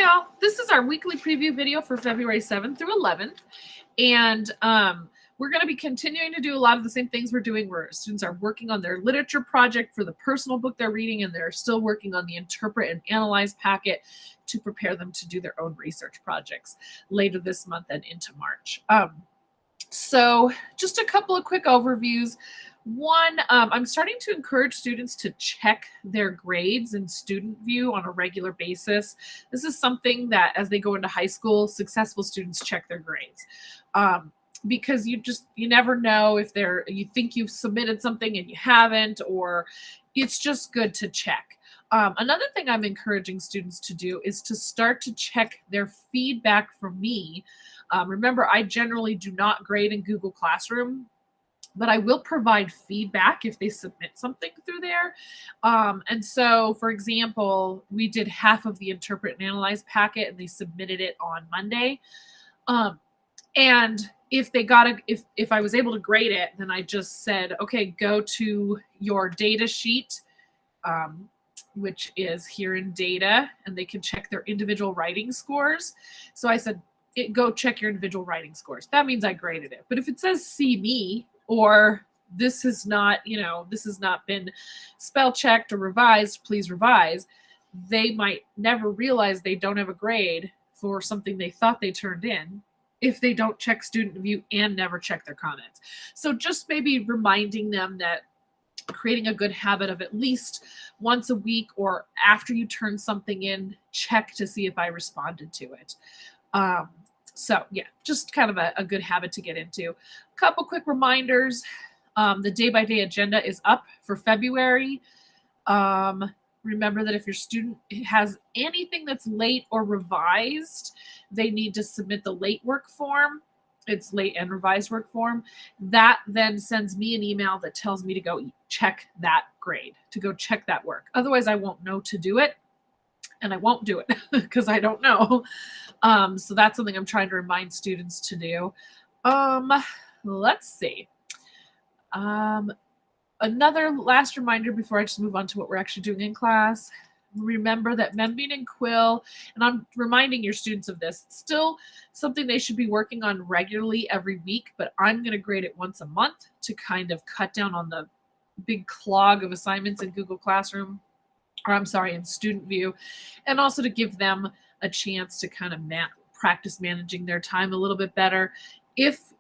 Hi all, this is our weekly preview video for February 7th through 11th. And we're going to be continuing to do a lot of the same things we're doing where students are working on their literature project for the personal book they're reading, and they're still working on the interpret and analyze packet to prepare them to do their own research projects later this month and into March. So just a couple of quick overviews. One, I'm starting to encourage students to check their grades in Student View on a regular basis. This is something that as they go into high school, successful students check their grades. Because you never know if you think you've submitted something and you haven't, or it's just good to check. Another thing I'm encouraging students to do is to start to check their feedback from me. Remember, I generally do not grade in Google Classroom, but I will provide feedback if they submit something through there. And so, for example, we did half of the interpret and analyze packet, and they submitted it on Monday. And if they got if I was able to grade it, then I just said, okay, go to your data sheet, which is here in data, and they can check their individual writing scores. So I said, go check your individual writing scores. That means I graded it. But if it says see me, or this has not been spell checked or revised, please revise, they might never realize they don't have a grade for something they thought they turned in if they don't check Student View and never check their comments. So just maybe reminding them that creating a good habit of at least once a week or after you turn something in, check to see if I responded to it. So yeah, just kind of a good habit to get into. A couple quick reminders. The day-by-day agenda is up for February. Remember that if your student has anything that's late or revised, they need to submit the late work form. It's late and revised work form. That then sends me an email that tells me to go check that grade, to go check that work. Otherwise, I won't know to do it, and I won't do it because I don't know. So that's something I'm trying to remind students to do. Let's see. Another last reminder before I just move on to what we're actually doing in class. Remember that Membean and Quill, and I'm reminding your students of this, it's still something they should be working on regularly every week, but I'm going to grade it once a month to kind of cut down on the big clog of assignments in Google Classroom, or I'm sorry, in Student View, and also to give them a chance to kind of practice managing their time a little bit better. If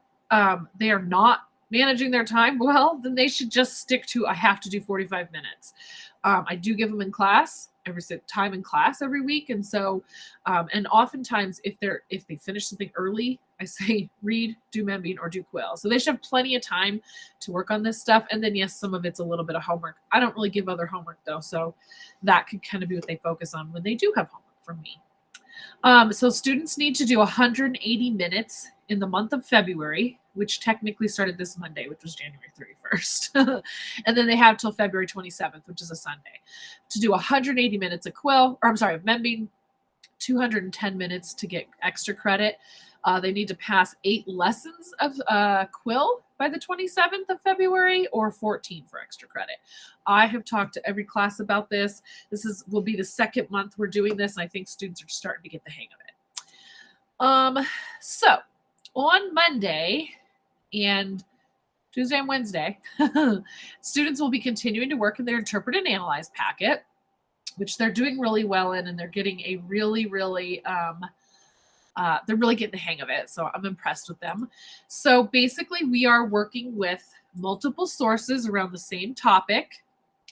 they are not managing their time well, then they should just stick to, I have to do 45 minutes. I do give them in class, time in class every week. And so, and oftentimes if they finish something early, I say read, do Membean, or do Quill. So they should have plenty of time to work on this stuff. And then yes, some of it's a little bit of homework. I don't really give other homework though. So that could kind of be what they focus on when they do have homework from me. So students need to do 180 minutes in the month of February, which technically started this Monday, which was January 31st. And then they have till February 27th, which is a Sunday, to do 180 minutes of Quill, or I'm sorry, of Membean, 210 minutes to get extra credit. They need to pass 8 lessons of Quill by the 27th of February, or 14 for extra credit. I have talked to every class about this. Will be the second month we're doing this, and I think students are starting to get the hang of it. So on Monday and Tuesday and Wednesday, students will be continuing to work in their interpret and analyze packet, which they're doing really well in, and they're getting a really they're really getting the hang of it. So I'm impressed with them. So basically we are working with multiple sources around the same topic,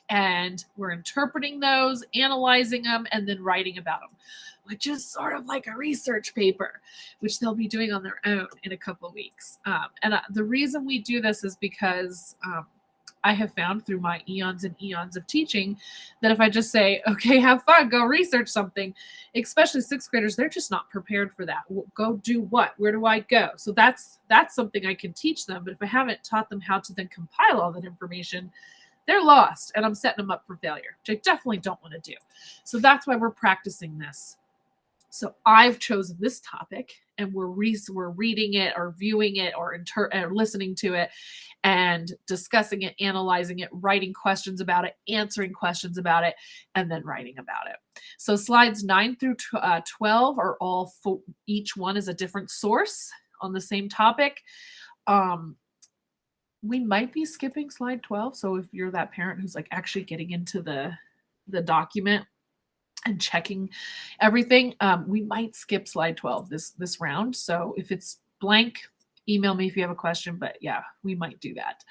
and we're interpreting those, analyzing them, and then writing about them, which is sort of like a research paper, which they'll be doing on their own in a couple of weeks. The reason we do this is because I have found through my eons and eons of teaching that if I just say, okay, have fun, go research something, especially 6th graders, they're just not prepared for that. Go do what? Where do I go? So that's something I can teach them. But if I haven't taught them how to then compile all that information, they're lost, and I'm setting them up for failure, which I definitely don't want to do. So that's why we're practicing this. So I've chosen this topic, and we're reading it or viewing it or listening to it and discussing it, analyzing it, writing questions about it, answering questions about it, and then writing about it. So slides 9 through 12 are all each one is a different source on the same topic. We might be skipping slide 12. So if you're that parent who's like actually getting into the document and checking everything, we might skip slide 12 this round. So if it's blank, email me if you have a question, but yeah, we might do that.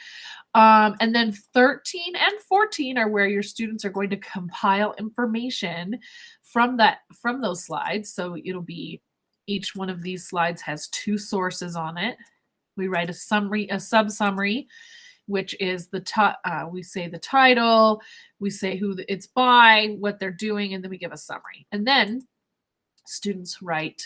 And then 13 and 14 are where your students are going to compile information from those slides. So it'll be each one of these slides has 2 sources on it. We write a summary, a sub-summary, which is we say the title, we say who it's by, what they're doing, and then we give a summary. And then students write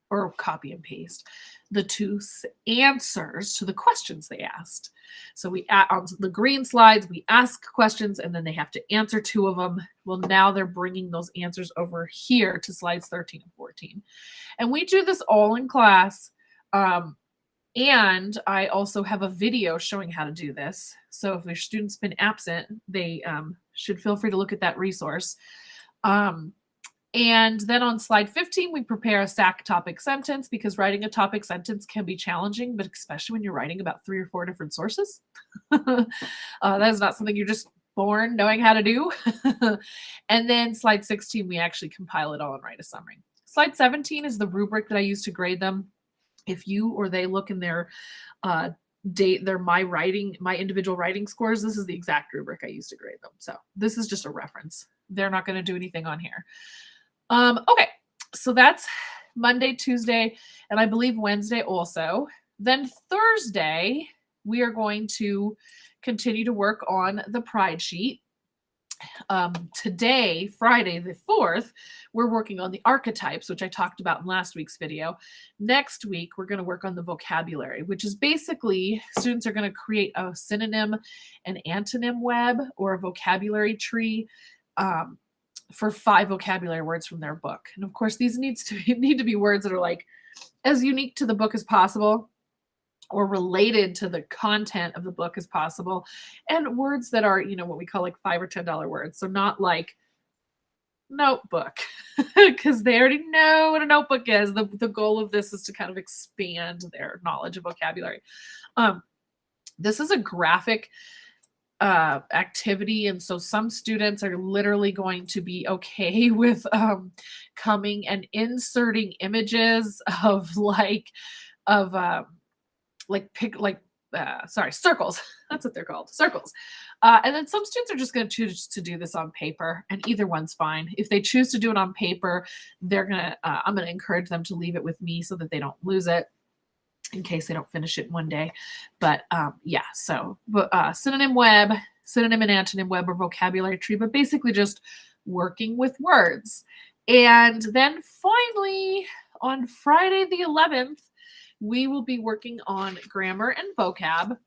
or copy and paste the 2 answers to the questions they asked. So we on the green slides, we ask questions and then they have to answer 2 of them. Well, now they're bringing those answers over here to slides 13 and 14. And we do this all in class. And I also have a video showing how to do this. So if your student's been absent, they should feel free to look at that resource. And then on slide 15, we prepare a SAC topic sentence because writing a topic sentence can be challenging, but especially when you're writing about 3 or 4 different sources. That is not something you're just born knowing how to do. And then slide 16, we actually compile it all and write a summary. Slide 17 is the rubric that I use to grade them. If you or they look in their my individual writing scores, this is the exact rubric I use to grade them. So this is just a reference. They're not going to do anything on here. Okay, so that's Monday, Tuesday, and I believe Wednesday also. Then Thursday, we are going to continue to work on the Pride sheet. Today, Friday the 4th, we're working on the archetypes, which I talked about in last week's video. Next week, we're going to work on the vocabulary, which is basically students are going to create a synonym and antonym web or a vocabulary tree for 5 vocabulary words from their book. And of course, these need to be words that are like as unique to the book as possible or related to the content of the book as possible, and words that are, what we call like $5 or $10 words. So not like notebook, because they already know what a notebook is. The goal of this is to kind of expand their knowledge of vocabulary. This is a graphic activity, and so some students are literally going to be okay with coming and inserting images of circles. That's what they're called, circles. And then some students are just going to choose to do this on paper, and either one's fine. If they choose to do it on paper, I'm going to encourage them to leave it with me so that they don't lose it in case they don't finish it in one day. But so synonym web, synonym and antonym web, or vocabulary tree, but basically just working with words. And then finally, on Friday the 11th, we will be working on grammar and vocab.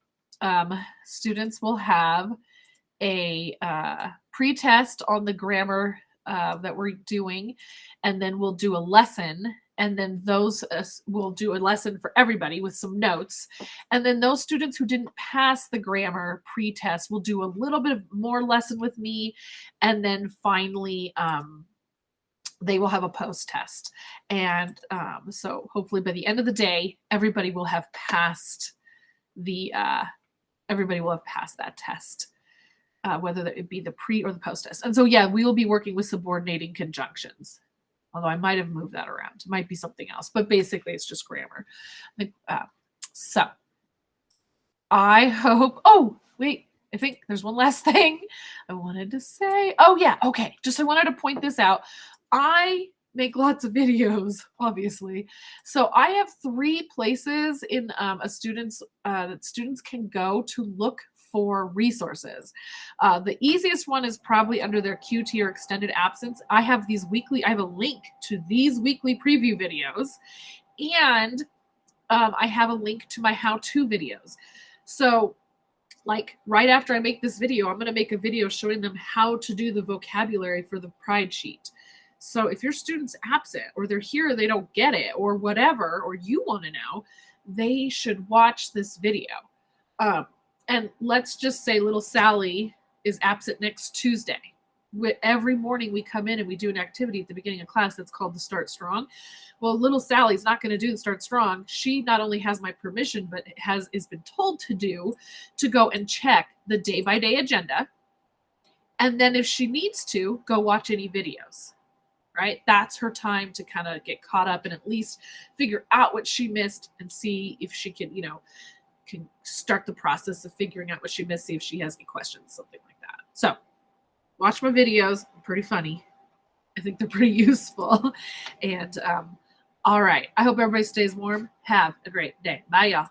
Students will have a pre-test on the grammar that we're doing, and then we'll do a lesson, and then we'll do a lesson for everybody with some notes. And then those students who didn't pass the grammar pre-test will do a little bit more lesson with me, and then finally they will have a post-test. And so hopefully by the end of the day, everybody will have passed that test, whether it be the pre or the post-test. And so, we will be working with subordinating conjunctions, although I might have moved that around. It might be something else, but basically it's just grammar. So I hope, I think there's one last thing I wanted to say. Oh yeah, okay. I wanted to point this out. I make lots of videos, obviously. So I have 3 places in that students can go to look for resources. The easiest one is probably under their QT or extended absence. I have a link to these weekly preview videos, and I have a link to my how-to videos. So like right after I make this video, I'm going to make a video showing them how to do the vocabulary for the Pride sheet. So if your student's absent or they're here, they don't get it or whatever, or you want to know, they should watch this video. Um, and let's just say little Sally is absent next Tuesday. Every morning we come in and we do an activity at the beginning of class that's called the Start Strong. Well, little Sally's not going to do the Start Strong. She not only has my permission, but is been told to go and check the day-by-day agenda. And then if she needs to, go watch any videos, right? That's her time to kind of get caught up and at least figure out what she missed and see if she can, can start the process of figuring out what she missed, see if she has any questions, something like that. So watch my videos. They're pretty funny. I think they're pretty useful. And all right. I hope everybody stays warm. Have a great day. Bye, y'all.